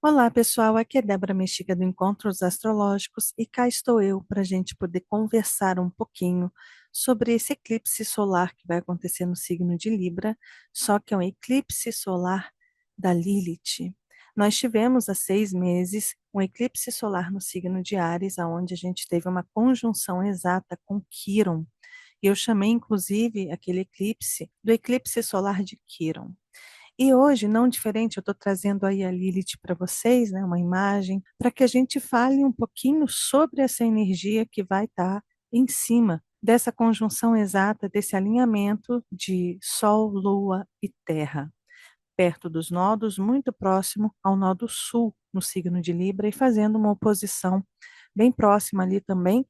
Olá, pessoal. Aqui é Débora Mexica do Encontros Astrológicos e cá estou eu para a gente poder conversar um pouquinho sobre esse eclipse solar que vai acontecer no signo de Libra, só que é um eclipse solar da Lilith. Nós tivemos há 6 meses um eclipse solar no signo de Áries, onde a gente teve uma conjunção exata com Quiron. E eu chamei, inclusive, aquele eclipse do eclipse solar de Quiron. E hoje, não diferente, eu estou trazendo aí a Lilith para vocês, né, uma imagem, para que a gente fale um pouquinho sobre essa energia que vai estar em cima dessa conjunção exata, desse alinhamento de Sol, Lua e Terra, perto dos nodos, muito próximo ao nodo Sul, no signo de Libra, e fazendo uma oposição bem próxima ali também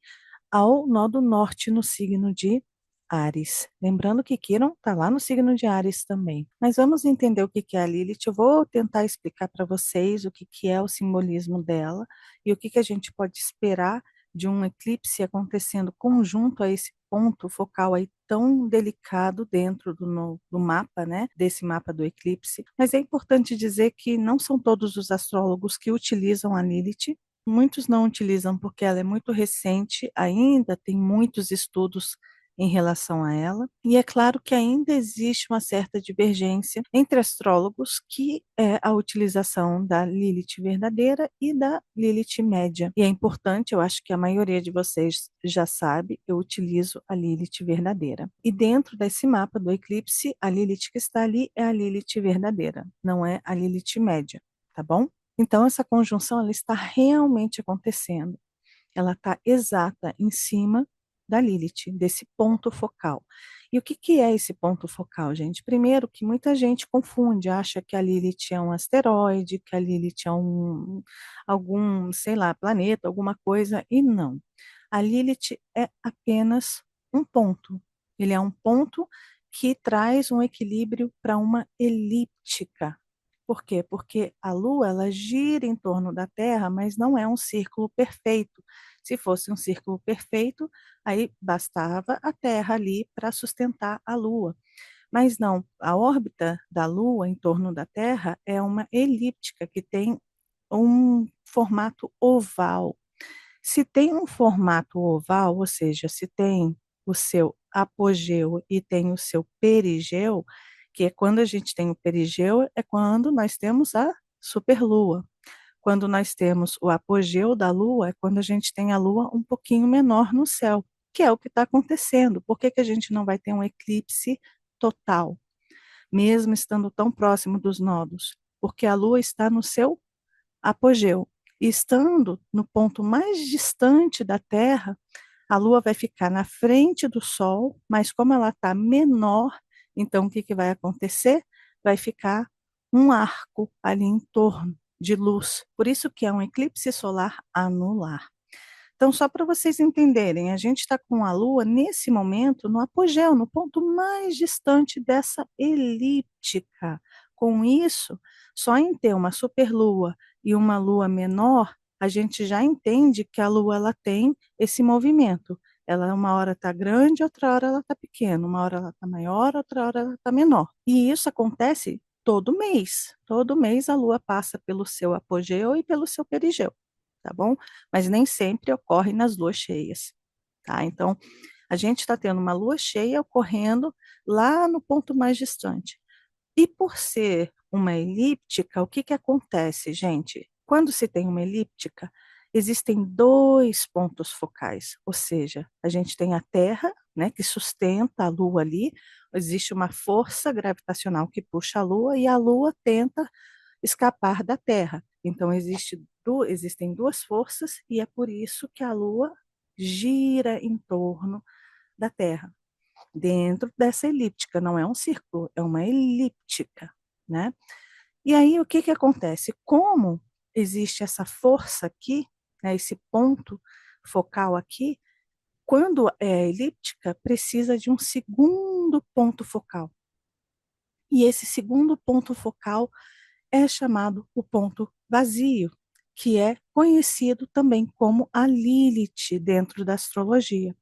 ao nodo Norte, no signo de Áries. Lembrando que Quiron está lá no signo de Áries também. Mas vamos entender o que que é a Lilith. Eu vou tentar explicar para vocês o que que é o simbolismo dela e o que que a gente pode esperar de um eclipse acontecendo conjunto a esse ponto focal aí tão delicado dentro do mapa, né? Desse mapa do eclipse. Mas é importante dizer que não são todos os astrólogos que utilizam a Lilith. Muitos não utilizam porque ela é muito recente, ainda tem muitos estudos em relação a ela, e é claro que ainda existe uma certa divergência entre astrólogos, que é a utilização da Lilith verdadeira e da Lilith média. E é importante, eu acho que a maioria de vocês já sabe, eu utilizo a Lilith verdadeira. E dentro desse mapa do eclipse, a Lilith que está ali é a Lilith verdadeira, não é a Lilith média, tá bom? Então, essa conjunção ela está realmente acontecendo. Ela está exata em cima da Lilith, desse ponto focal. E o que que é esse ponto focal, gente? Primeiro, que muita gente confunde, acha que a Lilith é um asteroide, que a Lilith é algum, sei lá, planeta, alguma coisa, e não. A Lilith é apenas um ponto. Ele é um ponto que traz um equilíbrio para uma elíptica. Por quê? Porque a Lua ela gira em torno da Terra, mas não é um círculo perfeito. Se fosse um círculo perfeito, aí bastava a Terra ali para sustentar a Lua. Mas não, a órbita da Lua em torno da Terra é uma elíptica que tem um formato oval. Se tem um formato oval, ou seja, se tem o seu apogeu e tem o seu perigeu, que é quando a gente tem o perigeu, é quando nós temos a superlua. Quando nós temos o apogeu da Lua, é quando a gente tem a Lua um pouquinho menor no céu, que é o que está acontecendo. Por que que a gente não vai ter um eclipse total, mesmo estando tão próximo dos nodos? Porque a Lua está no seu apogeu. E estando no ponto mais distante da Terra, a Lua vai ficar na frente do Sol, mas como ela está menor, então o que que vai acontecer? Vai ficar um arco ali em torno de luz. Por isso que é um eclipse solar anular. Então, só para vocês entenderem, a gente está com a Lua nesse momento no apogeu, no ponto mais distante dessa elíptica. Com isso, só em ter uma superlua e uma lua menor, a gente já entende que a Lua ela tem esse movimento. Ela uma hora está grande, outra hora ela está pequena, uma hora ela está maior, outra hora ela está menor. E isso acontece todo mês. Todo mês a Lua passa pelo seu apogeu e pelo seu perigeu, tá bom? Mas nem sempre ocorre nas luas cheias, tá? Então, a gente está tendo uma lua cheia ocorrendo lá no ponto mais distante. E por ser uma elíptica, o que que acontece, gente? Quando se tem uma elíptica, existem dois pontos focais, ou seja, a gente tem a Terra, né, que sustenta a Lua ali, existe uma força gravitacional que puxa a Lua e a Lua tenta escapar da Terra. Então, existem duas forças e é por isso que a Lua gira em torno da Terra, dentro dessa elíptica. Não é um círculo, é uma elíptica, né? E aí, o que que acontece? Como existe essa força aqui, né, esse ponto focal aqui, quando é elíptica, precisa de um segundo ponto focal. E esse segundo ponto focal é chamado o ponto vazio, que é conhecido também como a Lilith dentro da astrologia.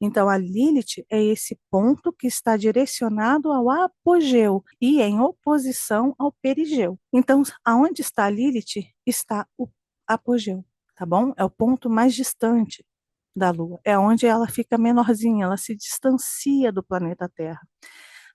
Então, a Lilith é esse ponto que está direcionado ao apogeu e em oposição ao perigeu. Então, aonde está a Lilith, está o apogeu, tá bom? É o ponto mais distante da Lua. É onde ela fica menorzinha, ela se distancia do planeta Terra.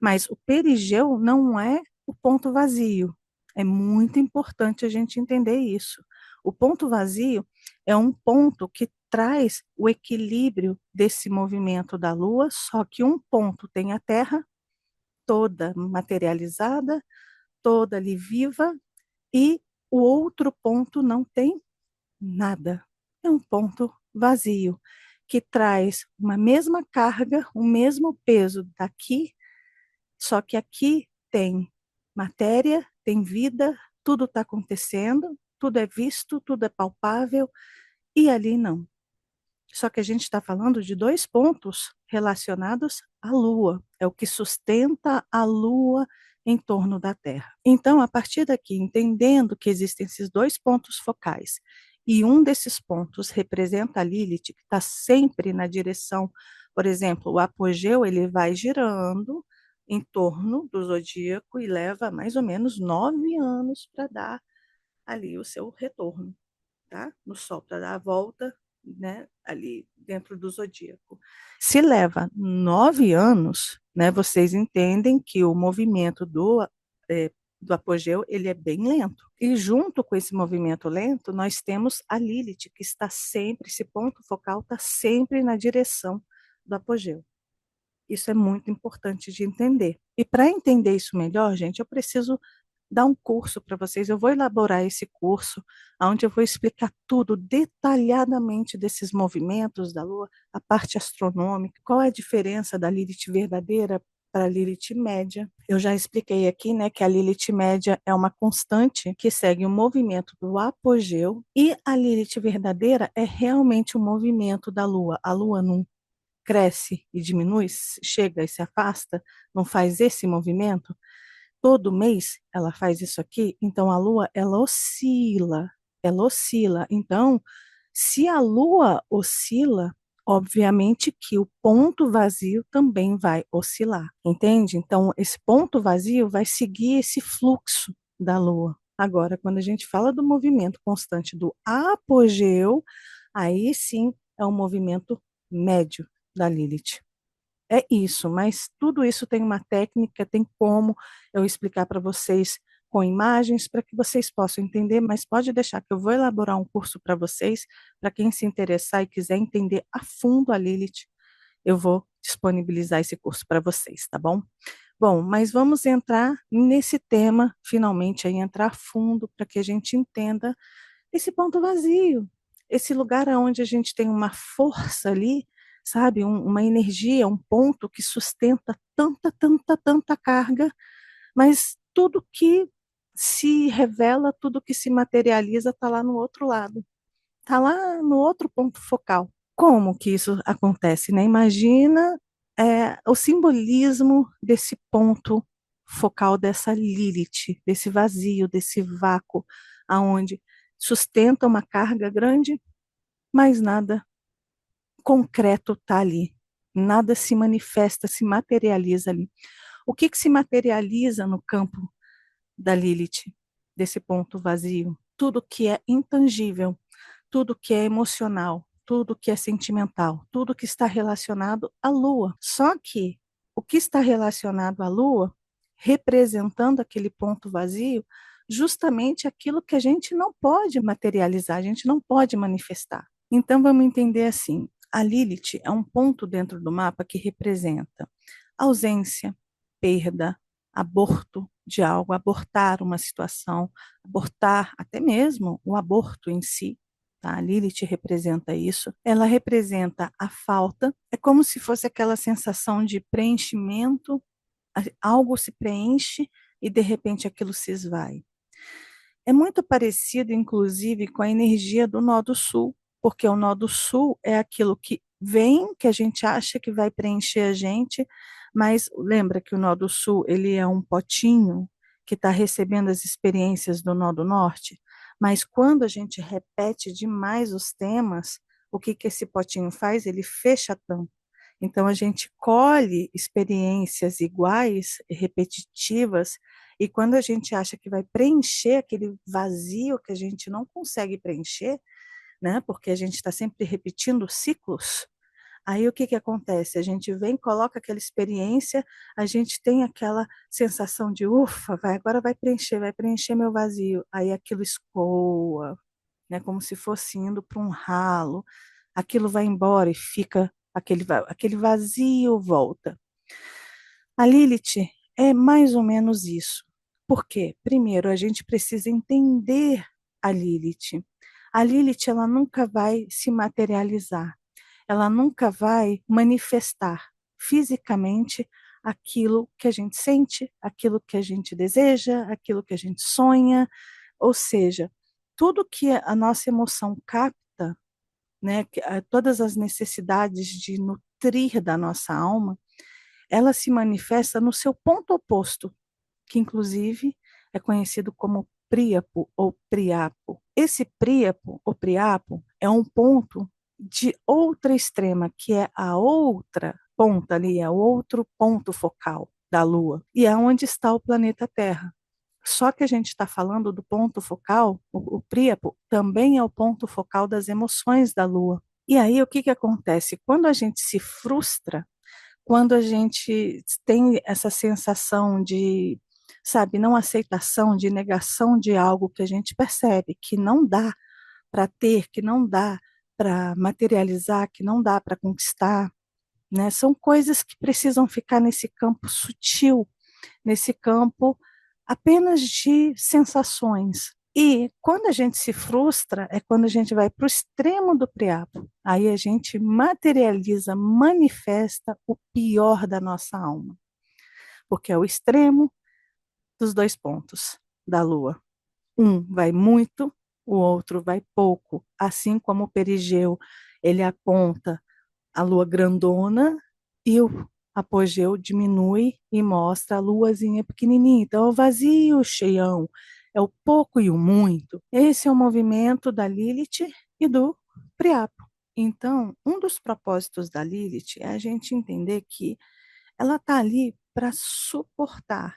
Mas o perigeu não é o ponto vazio. É muito importante a gente entender isso. O ponto vazio é um ponto que traz o equilíbrio desse movimento da Lua, só que um ponto tem a Terra toda materializada, toda ali viva, e o outro ponto não tem nada. É um ponto vazio, que traz uma mesma carga, o mesmo peso daqui, só que aqui tem matéria, tem vida, tudo está acontecendo, tudo é visto, tudo é palpável, e ali não. Só que a gente está falando de dois pontos relacionados à Lua, é o que sustenta a Lua em torno da Terra. Então, a partir daqui, entendendo que existem esses dois pontos focais, e um desses pontos representa a Lilith, que está sempre na direção, por exemplo, o apogeu, ele vai girando em torno do zodíaco e leva mais ou menos 9 anos para dar ali o seu retorno, tá? No Sol, para dar a volta, né, ali dentro do zodíaco. Se leva 9 anos, né, vocês entendem que o movimento do apogeu ele é bem lento. E junto com esse movimento lento, nós temos a Lilith, que está sempre, esse ponto focal está sempre na direção do apogeu. Isso é muito importante de entender. E para entender isso melhor, gente, eu preciso dar um curso para vocês. Eu vou elaborar esse curso, onde eu vou explicar tudo detalhadamente desses movimentos da Lua, a parte astronômica, qual é a diferença da Lilith verdadeira para a Lilith média. Eu já expliquei aqui, né, que a Lilith média é uma constante que segue o movimento do apogeu e a Lilith verdadeira é realmente o movimento da Lua. A Lua não cresce e diminui, chega e se afasta, não faz esse movimento. Todo mês ela faz isso aqui, então a Lua ela oscila, ela oscila. Então, se a Lua oscila, obviamente que o ponto vazio também vai oscilar, entende? Então, esse ponto vazio vai seguir esse fluxo da Lua. Agora, quando a gente fala do movimento constante do apogeu, aí sim é um movimento médio da Lilith. É isso, mas tudo isso tem uma técnica, tem como eu explicar para vocês com imagens para que vocês possam entender, mas pode deixar que eu vou elaborar um curso para vocês, para quem se interessar e quiser entender a fundo a Lilith, eu vou disponibilizar esse curso para vocês, tá bom? Bom, mas vamos entrar nesse tema, finalmente, aí entrar a fundo para que a gente entenda esse ponto vazio, esse lugar onde a gente tem uma força ali, sabe, uma energia, um ponto que sustenta tanta, tanta, tanta carga, mas tudo que se revela, tudo que se materializa está lá no outro lado, está lá no outro ponto focal. Como que isso acontece, né? Imagina o simbolismo desse ponto focal dessa Lilith, desse vazio, desse vácuo, aonde sustenta uma carga grande, mas nada concreto está ali. Nada se manifesta, se materializa ali. O que, que se materializa no campo da Lilith, desse ponto vazio? Tudo que é intangível, tudo que é emocional, tudo que é sentimental, tudo que está relacionado à Lua. Só que o que está relacionado à Lua, representando aquele ponto vazio, justamente aquilo que a gente não pode materializar, a gente não pode manifestar. Então vamos entender assim: a Lilith é um ponto dentro do mapa que representa ausência, perda, aborto de algo, abortar uma situação, abortar até mesmo o aborto em si. Tá? A Lilith representa isso. Ela representa a falta. É como se fosse aquela sensação de preenchimento, algo se preenche e de repente aquilo se esvai. É muito parecido, inclusive, com a energia do nó do sul, porque o nó do sul é aquilo que vem, que a gente acha que vai preencher a gente, mas lembra que o nó do sul ele é um potinho que está recebendo as experiências do nó do norte, mas quando a gente repete demais os temas, o que que esse potinho faz? Ele fecha a tampa. Então, a gente colhe experiências iguais, repetitivas, e quando a gente acha que vai preencher aquele vazio que a gente não consegue preencher, né? Porque a gente está sempre repetindo ciclos. Aí o que que acontece? A gente vem, coloca aquela experiência, a gente tem aquela sensação de ufa, agora vai preencher meu vazio. Aí aquilo escoa, né? Como se fosse indo para um ralo. Aquilo vai embora e fica aquele vazio volta. A Lilith é mais ou menos isso. Por quê? Primeiro, a gente precisa entender a Lilith. A Lilith, ela nunca vai se materializar, ela nunca vai manifestar fisicamente aquilo que a gente sente, aquilo que a gente deseja, aquilo que a gente sonha, ou seja, tudo que a nossa emoção capta, né, todas as necessidades de nutrir da nossa alma, ela se manifesta no seu ponto oposto, que inclusive é conhecido como príapo ou priapo. Esse príapo ou priapo é um ponto de outra extrema, que é a outra ponta ali, é o outro ponto focal da Lua, e é onde está o planeta Terra. Só que a gente está falando do ponto focal, o príapo também é o ponto focal das emoções da Lua. E aí o que que acontece? Quando a gente se frustra, quando a gente tem essa sensação de, sabe, não aceitação, de negação de algo que a gente percebe que não dá para ter, que não dá para materializar, que não dá para conquistar, né? São coisas que precisam ficar nesse campo sutil, nesse campo apenas de sensações. E quando a gente se frustra, é quando a gente vai para o extremo do priapo. Aí a gente materializa, manifesta o pior da nossa alma, porque é o extremo dos dois pontos da Lua. Um vai muito, o outro vai pouco. Assim como o perigeu, ele aponta a lua grandona e o apogeu diminui e mostra a luazinha pequenininha. Então, é o vazio, o cheião, é o pouco e o muito. Esse é o movimento da Lilith e do Priapo. Então, um dos propósitos da Lilith é a gente entender que ela está ali para suportar,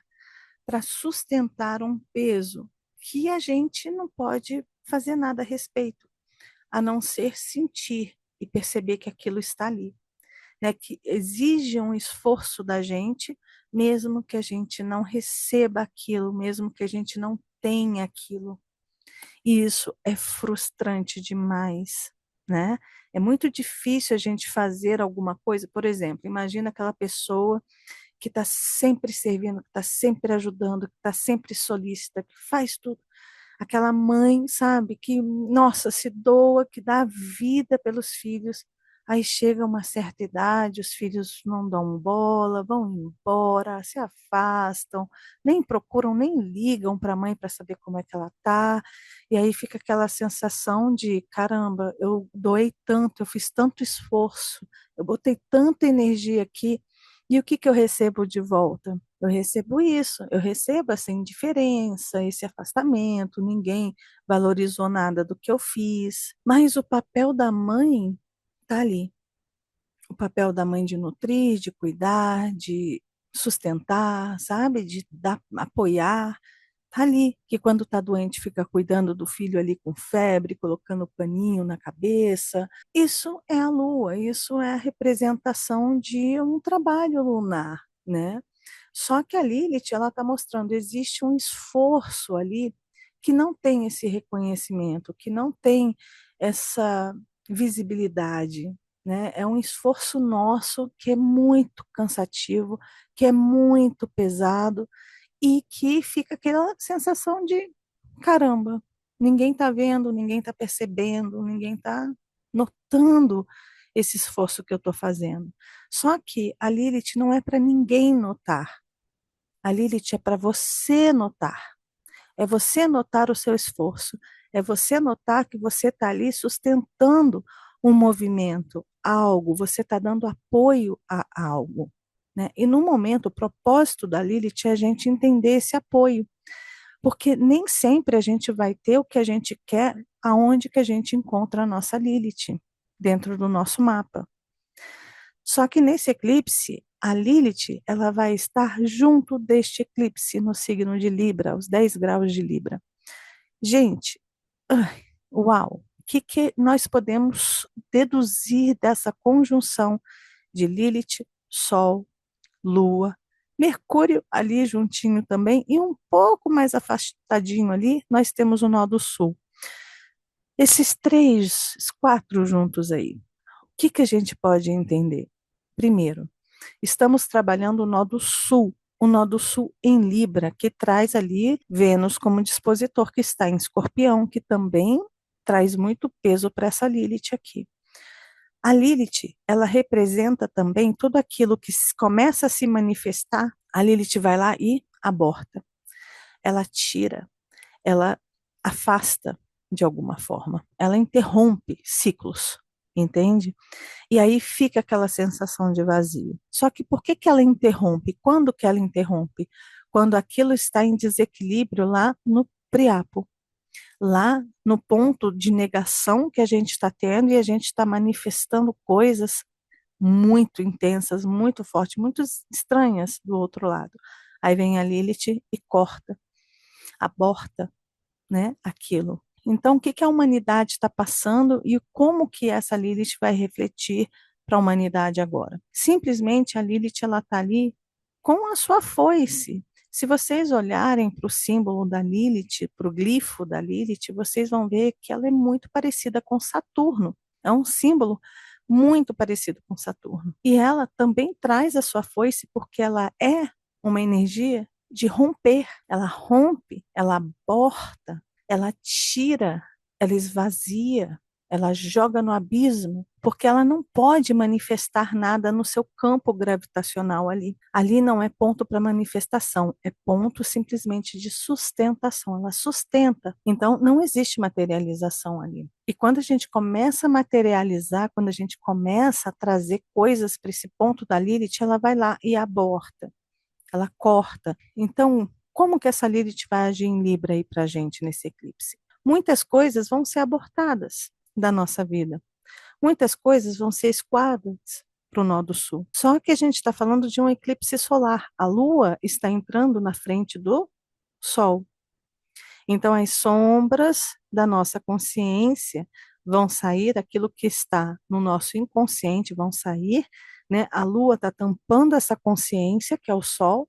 para sustentar um peso que a gente não pode fazer nada a respeito, a não ser sentir e perceber que aquilo está ali, né, que exige um esforço da gente, mesmo que a gente não receba aquilo, mesmo que a gente não tenha aquilo. E isso é frustrante demais, né? É muito difícil a gente fazer alguma coisa. Por exemplo, imagina aquela pessoa que está sempre servindo, que está sempre ajudando, que está sempre solícita, que faz tudo. Aquela mãe, sabe, que, nossa, se doa, que dá vida pelos filhos. Aí chega uma certa idade, os filhos não dão bola, vão embora, se afastam, nem procuram, nem ligam para a mãe para saber como é que ela está. E aí fica aquela sensação de, caramba, eu doei tanto, eu fiz tanto esforço, eu botei tanta energia aqui, e o que que eu recebo de volta? Eu recebo isso, eu recebo essa indiferença, esse afastamento, ninguém valorizou nada do que eu fiz. Mas o papel da mãe está ali. O papel da mãe de nutrir, de cuidar, de sustentar, sabe? De dar, apoiar. Está ali, que quando está doente fica cuidando do filho ali com febre, colocando paninho na cabeça. Isso é a lua, isso é a representação de um trabalho lunar, né? Só que a Lilith, ela está mostrando, existe um esforço ali que não tem esse reconhecimento, que não tem essa visibilidade, né? É um esforço nosso que é muito cansativo, que é muito pesado e que fica aquela sensação de caramba, ninguém está vendo, ninguém está percebendo, ninguém está notando esse esforço que eu estou fazendo. Só que a Lilith não é para ninguém notar. A Lilith é para você notar. É você notar o seu esforço. É você notar que você está ali sustentando um movimento, algo, você está dando apoio a algo. Né? E no momento, o propósito da Lilith é a gente entender esse apoio. Porque nem sempre a gente vai ter o que a gente quer aonde que a gente encontra a nossa Lilith, dentro do nosso mapa. Só que nesse eclipse, a Lilith, ela vai estar junto deste eclipse no signo de Libra, os 10 graus de Libra. Gente, ai, uau! O que nós podemos deduzir dessa conjunção de Lilith, Sol, Lua, Mercúrio ali juntinho também, e um pouco mais afastadinho ali, nós temos o nó do Sul. Esses três, quatro juntos aí, o que a gente pode entender? Primeiro, estamos trabalhando o nó do Sul em Libra, que traz ali Vênus como dispositor, que está em Escorpião, que também traz muito peso para essa Lilith aqui. A Lilith, ela representa também tudo aquilo que começa a se manifestar. A Lilith vai lá e aborta. Ela tira, ela afasta de alguma forma. Ela interrompe ciclos, entende? E aí fica aquela sensação de vazio. Só que por que ela interrompe? Quando que ela interrompe? Quando aquilo está em desequilíbrio lá no priapo, lá no ponto de negação que a gente está tendo e a gente está manifestando coisas muito intensas, muito fortes, muito estranhas do outro lado. Aí vem a Lilith e corta, aborta, né, aquilo. Então, o que que a humanidade está passando e como que essa Lilith vai refletir para a humanidade agora? Simplesmente a Lilith ela está ali com a sua foice. Se vocês olharem para o símbolo da Lilith, para o glifo da Lilith, vocês vão ver que ela é muito parecida com Saturno. É um símbolo muito parecido com Saturno. E ela também traz a sua foice porque ela é uma energia de romper. Ela rompe, ela aborta, ela tira, ela esvazia, ela joga no abismo, porque ela não pode manifestar nada no seu campo gravitacional ali. Ali não é ponto para manifestação, é ponto simplesmente de sustentação. Ela sustenta. Então, não existe materialização ali. E quando a gente começa a materializar, quando a gente começa a trazer coisas para esse ponto da Lilith, ela vai lá e aborta, ela corta. Então, como que essa Lilith vai agir em Libra aí para a gente nesse eclipse? Muitas coisas vão ser abortadas da nossa vida. Muitas coisas vão ser escoadas para o nó do sul. Só que a gente está falando de um eclipse solar. A Lua está entrando na frente do Sol. Então, as sombras da nossa consciência vão sair, aquilo que está no nosso inconsciente vão sair, né? A Lua está tampando essa consciência, que é o Sol,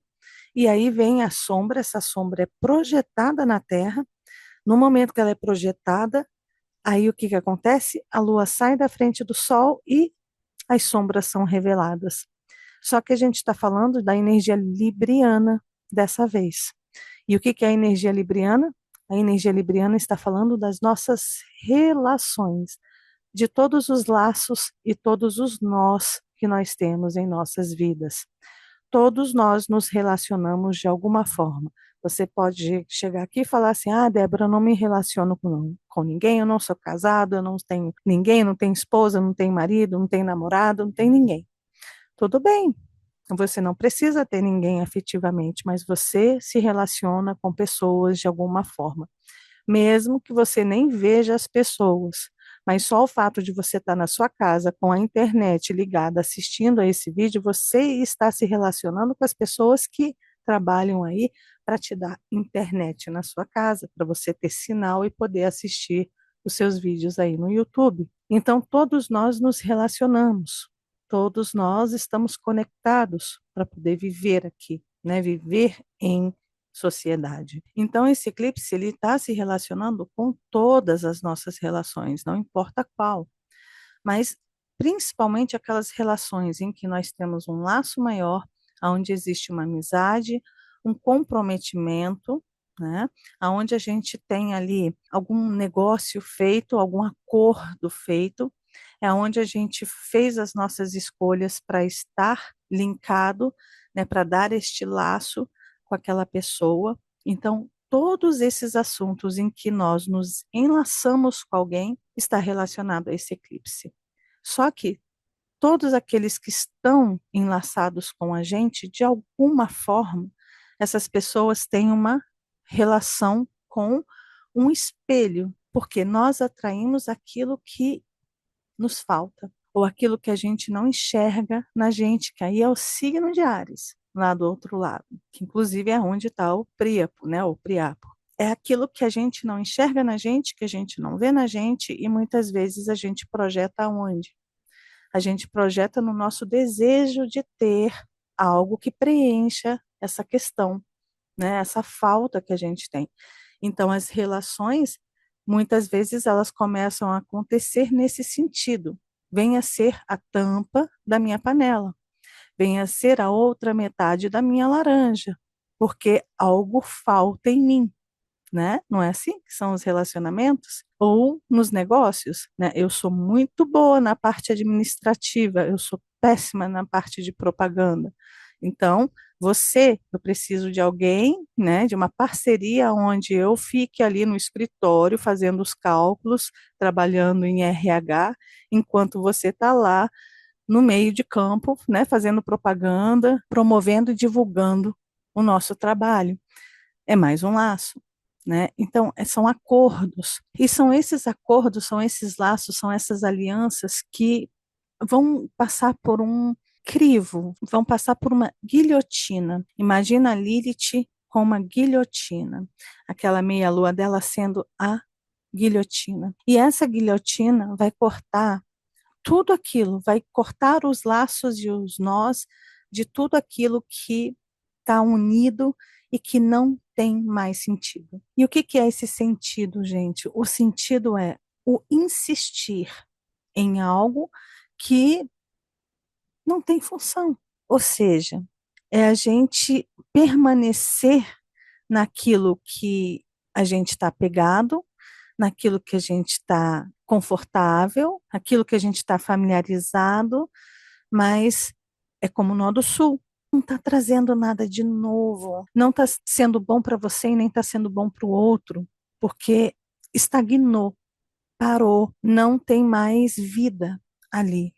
e aí vem a sombra, essa sombra é projetada na Terra. No momento que ela é projetada, aí o que que acontece? A Lua sai da frente do Sol e as sombras são reveladas. Só que a gente está falando da energia libriana dessa vez. E o que que é a energia libriana? A energia libriana está falando das nossas relações, de todos os laços e todos os nós que nós temos em nossas vidas. Todos nós nos relacionamos de alguma forma. Você pode chegar aqui e falar assim: ah, Débora, eu não me relaciono com ninguém, eu não sou casado, eu não tenho ninguém, não tenho esposa, não tenho marido, não tenho namorado, não tenho ninguém. Tudo bem, você não precisa ter ninguém afetivamente, mas você se relaciona com pessoas de alguma forma. Mesmo que você nem veja as pessoas, mas só o fato de você estar na sua casa com a internet ligada, assistindo a esse vídeo, você está se relacionando com as pessoas que trabalham aí para te dar internet na sua casa, para você ter sinal e poder assistir os seus vídeos aí no YouTube. Então, todos nós nos relacionamos, todos nós estamos conectados para poder viver aqui, né? Viver em sociedade. Então, esse eclipse ele está se relacionando com todas as nossas relações, não importa qual, mas principalmente aquelas relações em que nós temos um laço maior, onde existe uma amizade, um comprometimento, né? Onde a gente tem ali algum negócio feito, algum acordo feito, é onde a gente fez as nossas escolhas para estar linkado, né? Para dar este laço com aquela pessoa. Então, todos esses assuntos em que nós nos enlaçamos com alguém está relacionado a esse eclipse. Só que todos aqueles que estão enlaçados com a gente, de alguma forma, essas pessoas têm uma relação com um espelho, porque nós atraímos aquilo que nos falta. ou aquilo que a gente não enxerga na gente, que aí é o signo de Áries, lá do outro lado, que inclusive é onde está o Príapo, né, o Priapo. É aquilo que a gente não enxerga na gente, que a gente não vê na gente, e muitas vezes a gente projeta aonde? A gente projeta no nosso desejo de ter algo que preencha essa questão, né? Essa falta que a gente tem. Então, as relações, muitas vezes, elas começam a acontecer nesse sentido. Venha ser a tampa da minha panela, venha ser a outra metade da minha laranja, porque algo falta em mim, né? Não é assim que são os relacionamentos? Ou nos negócios, né? Eu sou muito boa na parte administrativa, eu sou péssima na parte de propaganda. Então, eu preciso de alguém, né, de uma parceria onde eu fique ali no escritório fazendo os cálculos, trabalhando em RH, enquanto você está lá no meio de campo, né, fazendo propaganda, promovendo e divulgando o nosso trabalho. É mais um laço, né? Então, são acordos. E são esses acordos, são esses laços, são essas alianças que vão passar por um crivo, vão passar por uma guilhotina. Imagina a Lilith com uma guilhotina, aquela meia-lua dela sendo a guilhotina. E essa guilhotina vai cortar tudo aquilo, vai cortar os laços e os nós de tudo aquilo que está unido e que não tem mais sentido. E o que que é esse sentido, gente? O sentido é o insistir em algo que não tem função. Ou seja, é a gente permanecer naquilo que a gente está apegado, naquilo que a gente está confortável, aquilo que a gente está familiarizado, mas é como o nó do sul. Não está trazendo nada de novo, não está sendo bom para você e nem está sendo bom para o outro, porque estagnou, parou, não tem mais vida ali,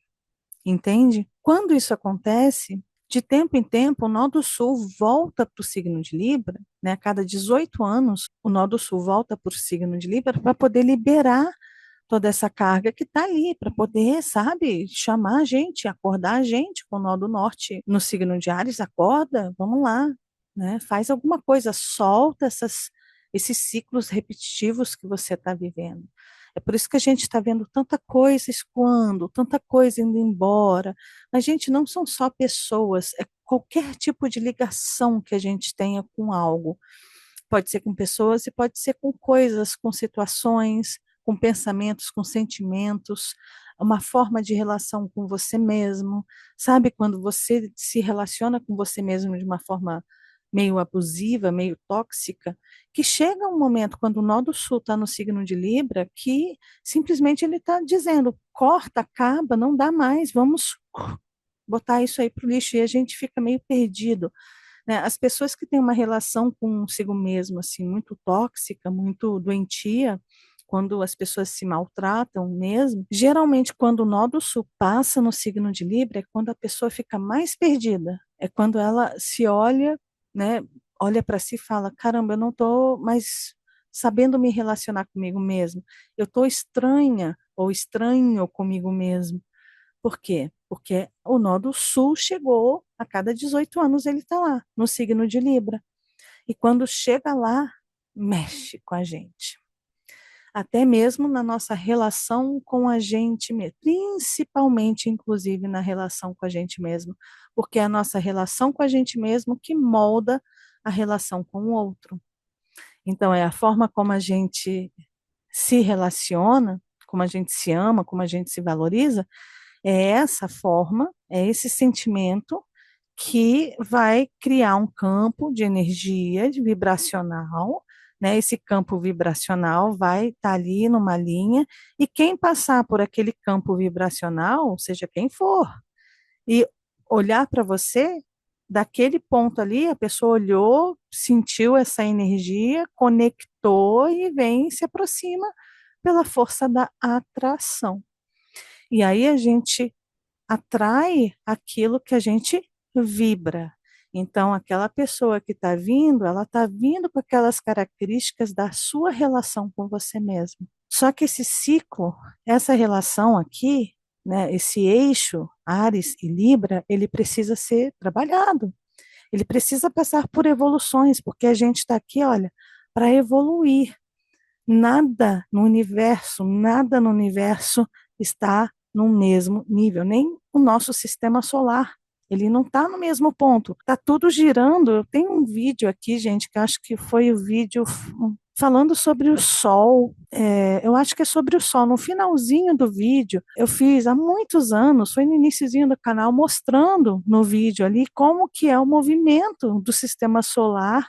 entende? Quando isso acontece, de tempo em tempo, o Nó do Sul volta para o signo de Libra, né? A cada 18 anos, o Nó do Sul volta para o signo de Libra para poder liberar toda essa carga que está ali, para poder, sabe, chamar a gente, acordar a gente com o Nó do Norte no signo de Áries, acorda, vamos lá, né? Faz alguma coisa, solta esses ciclos repetitivos que você está vivendo. É por isso que a gente está vendo tanta coisa escoando, tanta coisa indo embora. A gente não são só pessoas, é qualquer tipo de ligação que a gente tenha com algo. Pode ser com pessoas e pode ser com coisas, com situações, com pensamentos, com sentimentos, uma forma de relação com você mesmo. Sabe quando você se relaciona com você mesmo de uma forma meio abusiva, meio tóxica, que chega um momento, quando o nó do sul está no signo de Libra, que simplesmente ele está dizendo, corta, acaba, não dá mais, vamos botar isso aí para o lixo, e a gente fica meio perdido, né? As pessoas que têm uma relação consigo mesmo, assim, muito tóxica, muito doentia, quando as pessoas se maltratam mesmo, geralmente quando o nó do sul passa no signo de Libra, é quando a pessoa fica mais perdida, é quando ela se olha, né, olha para si e fala, caramba, eu não estou mais sabendo me relacionar comigo mesmo, eu estou estranha ou estranho comigo mesmo. Por quê? Porque o nó do sul chegou, a cada 18 anos ele está lá, no signo de Libra. E quando chega lá, mexe com a gente. Até mesmo na nossa relação com a gente mesmo, principalmente, inclusive, na relação com a gente mesmo, porque é a nossa relação com a gente mesmo que molda a relação com o outro. Então, é a forma como a gente se relaciona, como a gente se ama, como a gente se valoriza, é essa forma, é esse sentimento que vai criar um campo de energia de vibracional, né? Esse campo vibracional vai estar ali numa linha, e quem passar por aquele campo vibracional, seja quem for, e olhar para você, daquele ponto ali, a pessoa olhou, sentiu essa energia, conectou e vem e se aproxima pela força da atração. E aí a gente atrai aquilo que a gente vibra. Então, aquela pessoa que está vindo, ela está vindo com aquelas características da sua relação com você mesmo. Só que esse ciclo, essa relação aqui, né? Esse eixo, Áries e Libra, ele precisa ser trabalhado. Ele precisa passar por evoluções, porque a gente está aqui, olha, para evoluir. Nada no universo está no mesmo nível, nem o nosso sistema solar. Ele não está no mesmo ponto. Está tudo girando. Eu tenho um vídeo aqui, gente, que eu acho que foi o vídeo falando sobre o Sol. Eu acho que é sobre o Sol. No finalzinho do vídeo, eu fiz há muitos anos, foi no iniciozinho do canal, mostrando no vídeo ali como que é o movimento do sistema solar,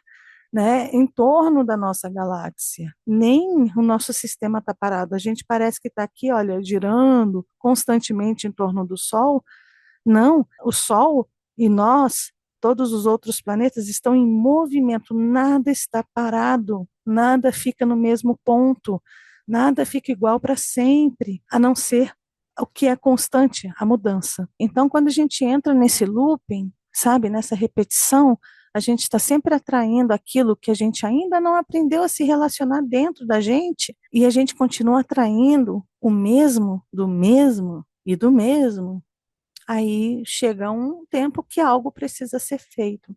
né, em torno da nossa galáxia. Nem o nosso sistema está parado. A gente parece que está aqui, olha, girando constantemente em torno do Sol. Não, o Sol e nós, todos os outros planetas, estão em movimento. Nada está parado, nada fica no mesmo ponto, nada fica igual para sempre, a não ser o que é constante, a mudança. Então, quando a gente entra nesse looping, sabe, nessa repetição, a gente está sempre atraindo aquilo que a gente ainda não aprendeu a se relacionar dentro da gente, e a gente continua atraindo o mesmo, do mesmo e do mesmo. Aí chega um tempo que algo precisa ser feito.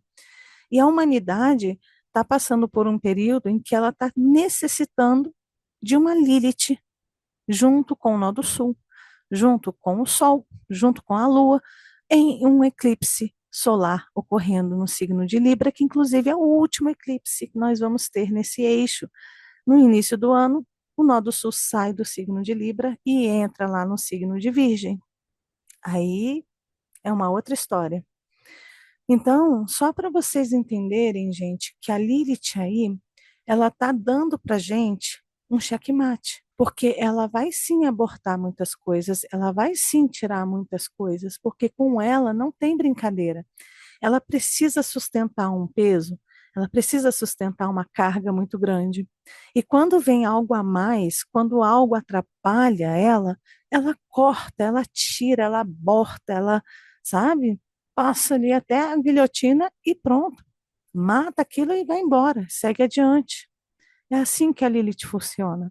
E a humanidade está passando por um período em que ela está necessitando de uma Lilith junto com o Nó do Sul, junto com o Sol, junto com a Lua, em um eclipse solar ocorrendo no signo de Libra, que inclusive é o último eclipse que nós vamos ter nesse eixo. No início do ano, o Nó do Sul sai do signo de Libra e entra lá no signo de Virgem. Aí é uma outra história. Então, só para vocês entenderem, gente, que a Lilith aí, ela tá dando para gente um checkmate, porque ela vai sim abortar muitas coisas, ela vai sim tirar muitas coisas, porque com ela não tem brincadeira. Ela precisa sustentar um peso, ela precisa sustentar uma carga muito grande. E quando vem algo a mais, quando algo atrapalha ela corta, ela tira, ela aborta, ela, sabe? Passa ali até a guilhotina e pronto. Mata aquilo e vai embora, segue adiante. É assim que a Lilith funciona,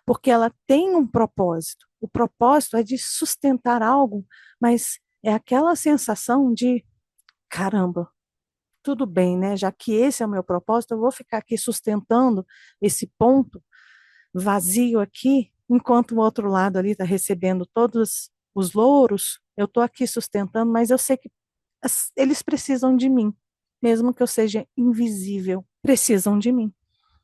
porque ela tem um propósito. O propósito é de sustentar algo, mas é aquela sensação de caramba, tudo bem, né? Já que esse é o meu propósito, eu vou ficar aqui sustentando esse ponto vazio aqui, enquanto o outro lado ali está recebendo todos os louros. Eu estou aqui sustentando, mas eu sei que eles precisam de mim, mesmo que eu seja invisível, precisam de mim.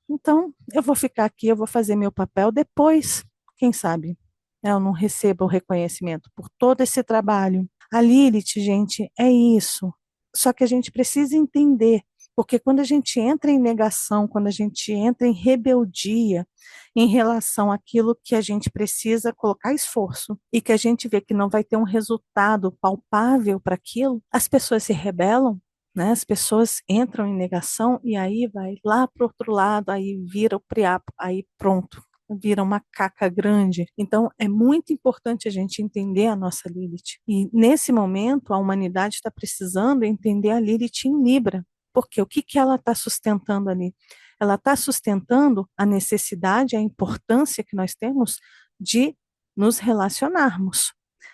Então, eu vou ficar aqui, eu vou fazer meu papel depois, quem sabe, eu não recebo o reconhecimento por todo esse trabalho. A Lilith, gente, é isso. Só que a gente precisa entender, porque quando a gente entra em negação, quando a gente entra em rebeldia em relação àquilo que a gente precisa colocar esforço e que a gente vê que não vai ter um resultado palpável para aquilo, as pessoas se rebelam, né? As pessoas entram em negação e aí vai lá para o outro lado, aí vira o priapo, aí pronto, vira uma caca grande. Então, é muito importante a gente entender a nossa Lilith. E nesse momento, a humanidade está precisando entender a Lilith em Libra. Porque o que, que ela está sustentando ali? Ela está sustentando a necessidade, a importância que nós temos de nos relacionarmos.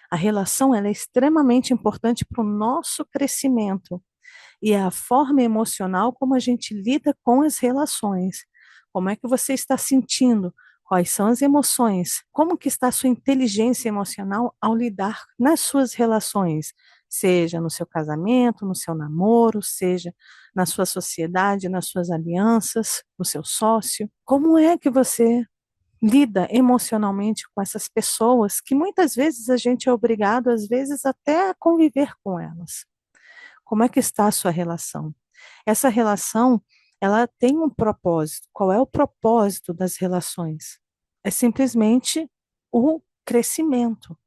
A relação ela é extremamente importante para o nosso crescimento e é a forma emocional como a gente lida com as relações. Como é que você está sentindo? Quais são as emoções? Como que está a sua inteligência emocional ao lidar nas suas relações? Seja no seu casamento, no seu namoro, seja na sua sociedade, nas suas alianças, no seu sócio. Como é que você lida emocionalmente com essas pessoas que muitas vezes a gente é obrigado, às vezes, até a conviver com elas? Como é que está a sua relação? Essa relação, ela tem um propósito. Qual é o propósito das relações? É simplesmente o crescimento.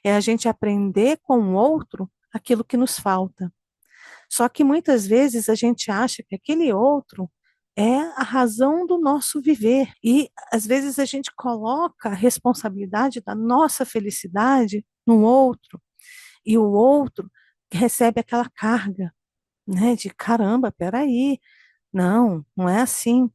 É a gente aprender com o outro aquilo que nos falta. Só que muitas vezes a gente acha que aquele outro é a razão do nosso viver. E às vezes a gente coloca a responsabilidade da nossa felicidade no outro. E o outro recebe aquela carga, né? De caramba, peraí, não, não é assim.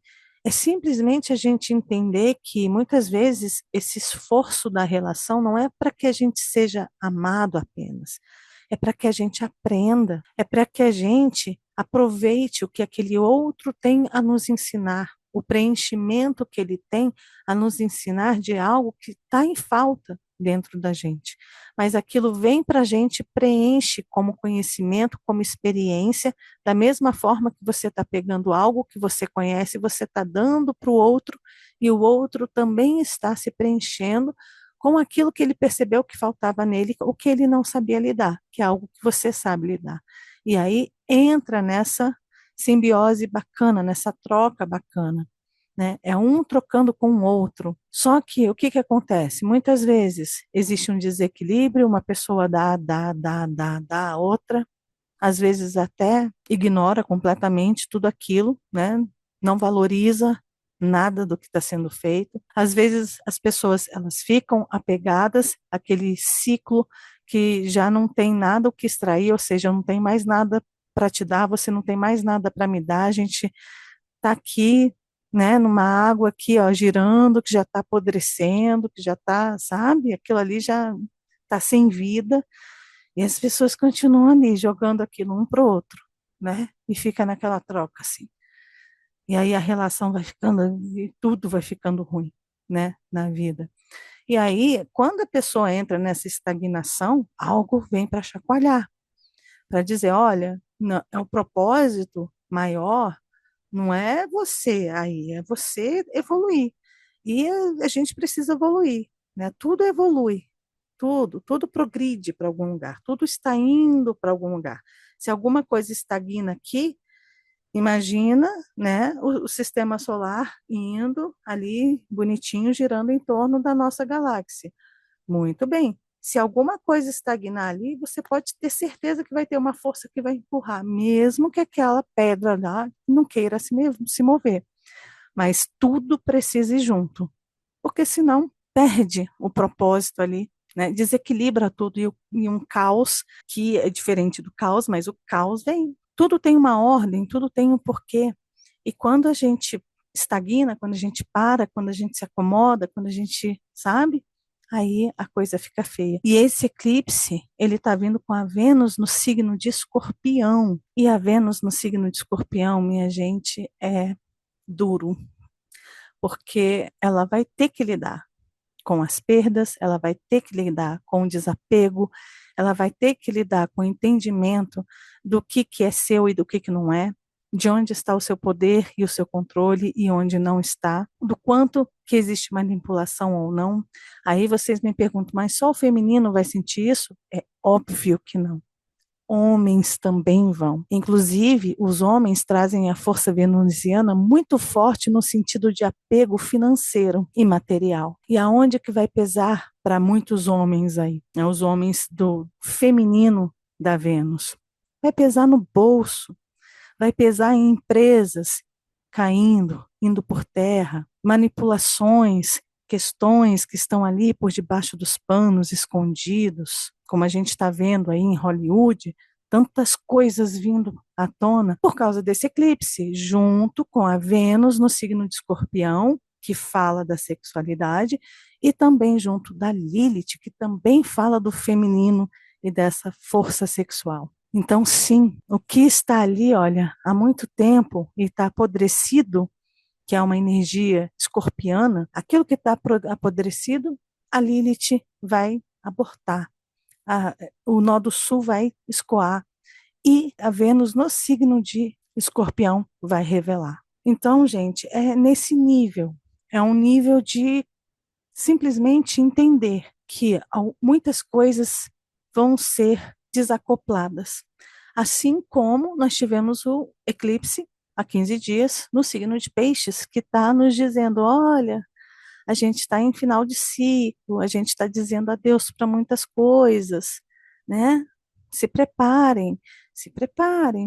É simplesmente a gente entender que muitas vezes esse esforço da relação não é para que a gente seja amado apenas, é para que a gente aprenda, é para que a gente aproveite o que aquele outro tem a nos ensinar, o preenchimento que ele tem a nos ensinar de algo que está em falta dentro da gente. Mas aquilo vem para a gente, preenche como conhecimento, como experiência, da mesma forma que você está pegando algo que você conhece, você está dando para o outro, e o outro também está se preenchendo com aquilo que ele percebeu que faltava nele, o que ele não sabia lidar, que é algo que você sabe lidar. E aí entra nessa simbiose bacana, nessa troca bacana. Né? É um trocando com o outro. Só que o que que acontece? Muitas vezes existe um desequilíbrio, uma pessoa dá, a outra, às vezes até ignora completamente tudo aquilo, né? Não valoriza nada do que está sendo feito. Às vezes as pessoas elas ficam apegadas àquele ciclo que já não tem nada o que extrair, ou seja, não tem mais nada para te dar, você não tem mais nada para me dar, a gente está aqui, né, numa água aqui, ó, girando, que já está apodrecendo, que já está, sabe, aquilo ali já está sem vida, e as pessoas continuam ali, jogando aquilo um para o outro, né, e fica naquela troca, assim. E aí a relação vai ficando, e tudo vai ficando ruim, né, na vida. E aí, quando a pessoa entra nessa estagnação, algo vem para chacoalhar, para dizer, olha, não, é o propósito maior não é você aí, é você evoluir. E a gente precisa evoluir, né? Tudo evolui, tudo progride para algum lugar, tudo está indo para algum lugar. Se alguma coisa estagna aqui, imagina, né, o sistema solar indo ali bonitinho, girando em torno da nossa galáxia. Muito bem. Se alguma coisa estagnar ali, você pode ter certeza que vai ter uma força que vai empurrar, mesmo que aquela pedra lá não queira se mover. Mas tudo precisa ir junto, porque senão perde o propósito ali, né? Desequilibra tudo e um caos que é diferente do caos, mas o caos vem. Tudo tem uma ordem, tudo tem um porquê. E quando a gente estagna, quando a gente para, quando a gente se acomoda, quando a gente, sabe? Aí a coisa fica feia. E esse eclipse, ele está vindo com a Vênus no signo de Escorpião. E a Vênus no signo de Escorpião, minha gente, é duro, porque ela vai ter que lidar com as perdas, ela vai ter que lidar com o desapego, ela vai ter que lidar com o entendimento do que é seu e do que não é, de onde está o seu poder e o seu controle e onde não está, do quanto que existe manipulação ou não. Aí vocês me perguntam, mas só o feminino vai sentir isso? É óbvio que não. Homens também vão. Inclusive, os homens trazem a força venusiana muito forte no sentido de apego financeiro e material. E aonde que vai pesar para muitos homens aí? Né, os homens do feminino da Vênus. Vai pesar no bolso, vai pesar em empresas caindo, indo por terra, manipulações, questões que estão ali por debaixo dos panos, escondidos, como a gente está vendo aí em Hollywood, tantas coisas vindo à tona por causa desse eclipse, junto com a Vênus no signo de Escorpião, que fala da sexualidade, e também junto da Lilith, que também fala do feminino e dessa força sexual. Então, sim, o que está ali, olha, há muito tempo e está apodrecido, que é uma energia escorpiana, aquilo que está apodrecido, a Lilith vai abortar, o nó do sul vai escoar e a Vênus no signo de Escorpião vai revelar. Então, gente, é nesse nível, é um nível de simplesmente entender que muitas coisas vão ser desacopladas. Assim como nós tivemos o eclipse há 15 dias no signo de Peixes, que está nos dizendo: olha, a gente está em final de ciclo, a gente está dizendo adeus para muitas coisas, né? Se preparem,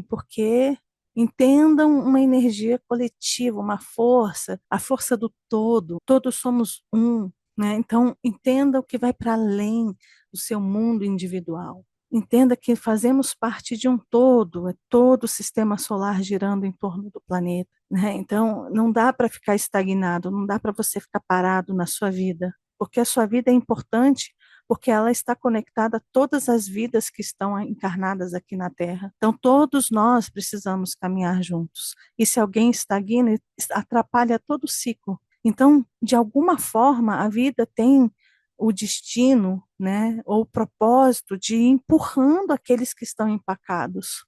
porque entendam uma energia coletiva, uma força, a força do todo, todos somos um, né? Então, entenda o que vai para além do seu mundo individual. Entenda que fazemos parte de um todo, é todo o sistema solar girando em torno do planeta, né? Então, não dá para ficar estagnado, não dá para você ficar parado na sua vida, porque a sua vida é importante, porque ela está conectada a todas as vidas que estão encarnadas aqui na Terra. Então, todos nós precisamos caminhar juntos. E se alguém estagna, atrapalha todo o ciclo. Então, de alguma forma, a vida tem o destino, né, ou o propósito de ir empurrando aqueles que estão empacados.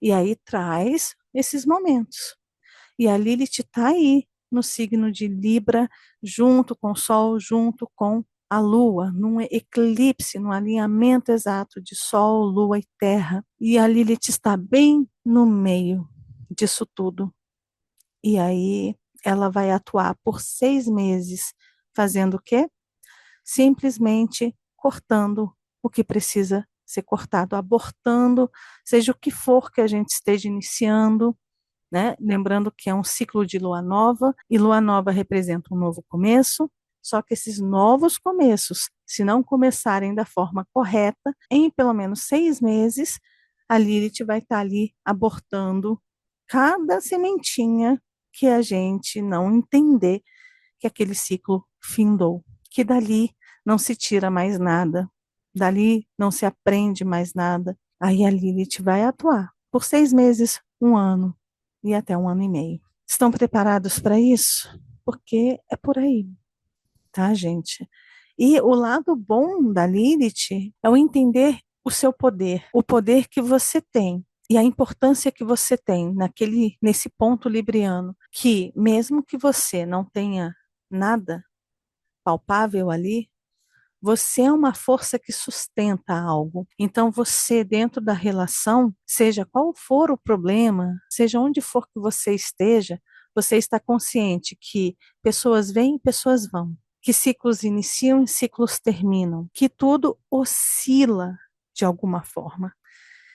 E aí traz esses momentos. E a Lilith está aí no signo de Libra, junto com o Sol, junto com a Lua, num eclipse, num alinhamento exato de Sol, Lua e Terra. E a Lilith está bem no meio disso tudo. E aí ela vai atuar por 6 meses, fazendo o quê? Simplesmente cortando o que precisa ser cortado, abortando, seja o que for que a gente esteja iniciando, né? Lembrando que é um ciclo de lua nova, e lua nova representa um novo começo, só que esses novos começos, se não começarem da forma correta, em pelo menos 6 meses, a Lilith vai estar ali abortando cada sementinha que a gente não entender que aquele ciclo findou, que dali não se tira mais nada, dali não se aprende mais nada. Aí a Lilith vai atuar por 6 meses, um ano e até um ano e meio. Estão preparados para isso? Porque é por aí, tá, gente? E o lado bom da Lilith é o entender o seu poder, o poder que você tem e a importância que você tem nesse ponto libriano, que mesmo que você não tenha nada palpável ali, você é uma força que sustenta algo. Então, você, dentro da relação, seja qual for o problema, seja onde for que você esteja, você está consciente que pessoas vêm e pessoas vão, que ciclos iniciam e ciclos terminam, que tudo oscila de alguma forma.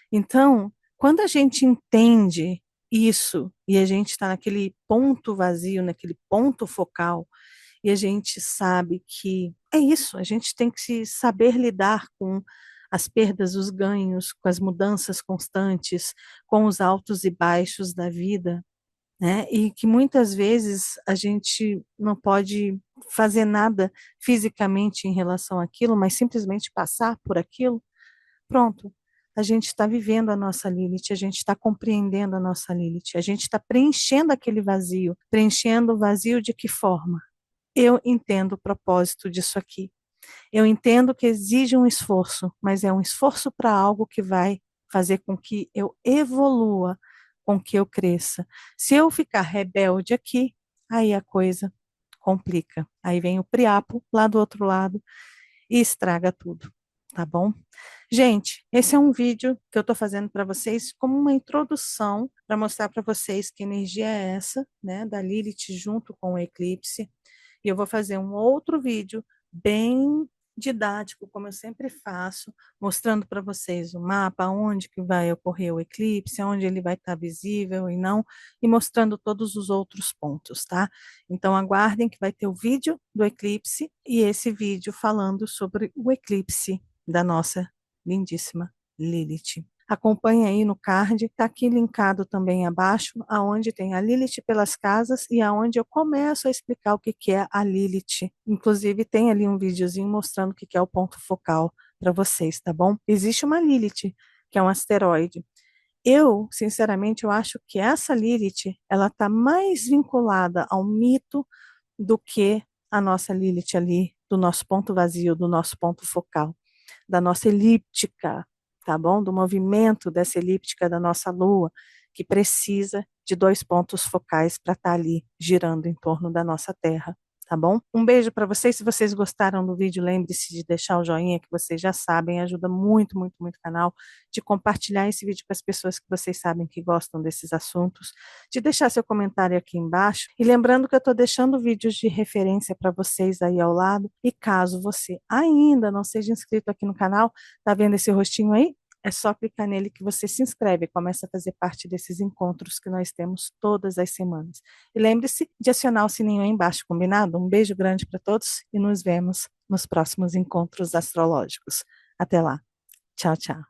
Então, quando a gente entende isso e a gente está naquele ponto vazio, naquele ponto focal, e a gente sabe que é isso, a gente tem que se saber lidar com as perdas, os ganhos, com as mudanças constantes, com os altos e baixos da vida, né? E que muitas vezes a gente não pode fazer nada fisicamente em relação àquilo, mas simplesmente passar por aquilo. Pronto. A gente está vivendo a nossa Lilith, a gente está compreendendo a nossa Lilith, a gente está preenchendo aquele vazio. Preenchendo o vazio de que forma? Eu entendo o propósito disso aqui. Eu entendo que exige um esforço, mas é um esforço para algo que vai fazer com que eu evolua, com que eu cresça. Se eu ficar rebelde aqui, aí a coisa complica. Aí vem o priapo lá do outro lado e estraga tudo, tá bom? Gente, esse é um vídeo que eu estou fazendo para vocês como uma introdução para mostrar para vocês que energia é essa, né, da Lilith junto com o eclipse. E eu vou fazer um outro vídeo bem didático, como eu sempre faço, mostrando para vocês o mapa, onde que vai ocorrer o eclipse, onde ele vai estar visível e não, e mostrando todos os outros pontos, tá? Então aguardem que vai ter o vídeo do eclipse e esse vídeo falando sobre o eclipse da nossa lindíssima Lilith. Acompanhe aí no card, está aqui linkado também abaixo, aonde tem a Lilith pelas casas e aonde eu começo a explicar o que que é a Lilith. Inclusive tem ali um videozinho mostrando o que que é o ponto focal para vocês, tá bom? Existe uma Lilith, que é um asteroide. Eu, sinceramente, eu acho que essa Lilith, ela está mais vinculada ao mito do que a nossa Lilith ali, do nosso ponto vazio, do nosso ponto focal, da nossa elíptica, tá bom? Do movimento dessa elíptica da nossa Lua, que precisa de 2 pontos focais para estar ali girando em torno da nossa Terra, tá bom? Um beijo para vocês. Se vocês gostaram do vídeo, lembre-se de deixar o joinha, que vocês já sabem, ajuda muito, muito, muito o canal, de compartilhar esse vídeo com as pessoas que vocês sabem que gostam desses assuntos, de deixar seu comentário aqui embaixo. E lembrando que eu estou deixando vídeos de referência para vocês aí ao lado. E caso você ainda não seja inscrito aqui no canal, tá vendo esse rostinho aí? É só clicar nele que você se inscreve e começa a fazer parte desses encontros que nós temos todas as semanas. E lembre-se de acionar o sininho aí embaixo, combinado? Um beijo grande para todos e nos vemos nos próximos encontros astrológicos. Até lá! Tchau, tchau.